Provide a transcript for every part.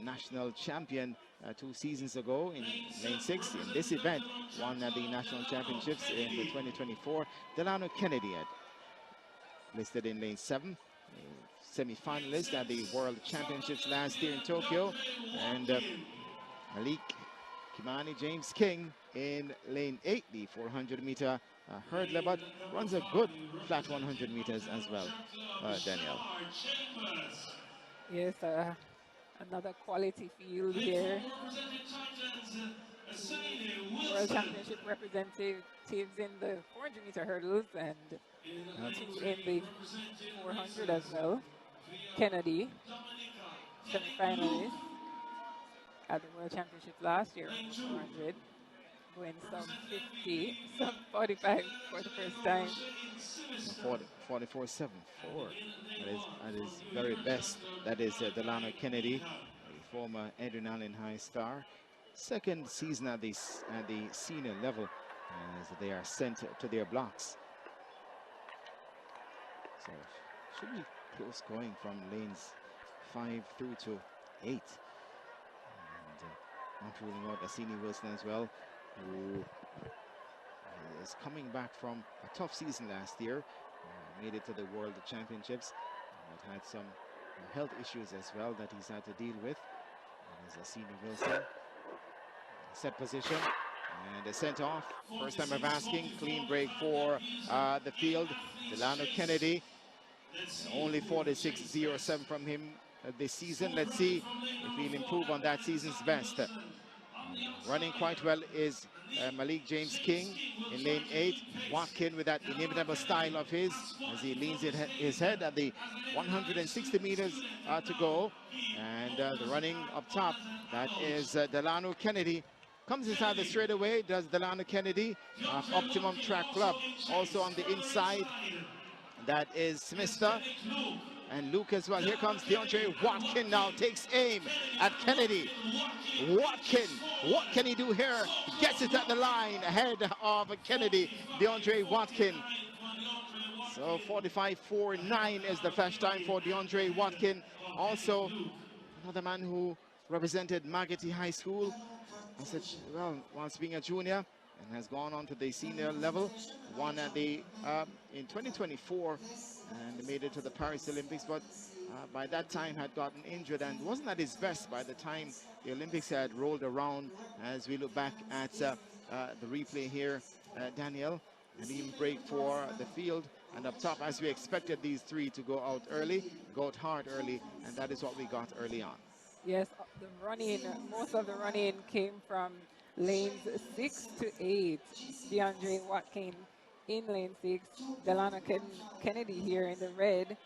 national champion 2 seasons ago in lane 6. In this event, won the national championships in the 2024. Delano Kennedy had listed in lane 7. Semi-finalist at the World Championships last year in Tokyo. And Malik Kimani James King in lane 8, the 400-meter hurdler, but runs a good flat 100 meters as well, Danielle. Yes, another quality field here. World Championship representatives in the 400-meter hurdles and 2 in the 400 as well. Kennedy, semi-finalist at the World Championship last year on the 400, going sub 50, sub 45 for the first time. 44.74 at his very best. That is Delano Kennedy, a former Adrenaline High star. Second season at the senior level as they are sent to their blocks. So should be close going from lanes 5 through to 8. And not ruling out Asini Wilson as well, who is coming back from a tough season last year. Made it to the World Championships, but had some health issues as well that he's had to deal with. There's Asini Wilson. Set position and a sent off. First time of asking. Clean break for the field. Delano Kennedy. Only 46.07 from him this season. Let's see if he'll improve on that season's best. Running quite well is Malik James King in lane 8. Watkin with that inimitable style of his as he leans his head at the 160 meters to go. And the running up top, that is Delano Kennedy. Comes inside the straightaway, does Delano Kennedy of Optimum Track Club. Also on the inside, that is Smithster and Luke as well. Here comes Deandre Watkin now, takes aim at Kennedy. Watkin, what can he do here? Gets it at the line ahead of Kennedy, Deandre Watkin. So 45.49 is the flash time for Deandre Watkin. Also, another man who represented Magotty High School. I said, well, once being a junior and has gone on to the senior level, won at the in 2024 and made it to the Paris Olympics, but by that time had gotten injured and wasn't at his best by the time the Olympics had rolled around. As we look back at the replay here, Daniel, an even break for the field, and up top, as we expected these three to go out early, go out hard early, and that is what we got early on. Yes, the running, most of the running came from lanes 6 to 8. Deandre Watkin in lane 6. Delano Kennedy here in the red.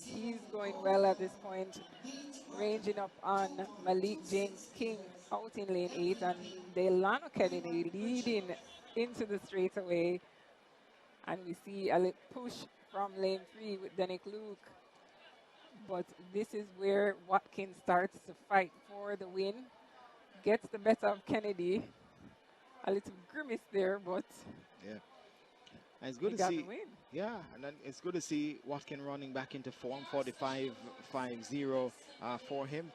He's going well at this point, ranging up on Malik James King out in lane 8, and Delano Kennedy leading into the straightaway. And we see a little push from lane 3 with Denick Luke. But this is where Watkin starts to fight for the win. Gets the better of Kennedy. A little grimace there, but yeah, and it's good to see. Yeah, and then it's good to see Watkin running back into form. 45.50 for him.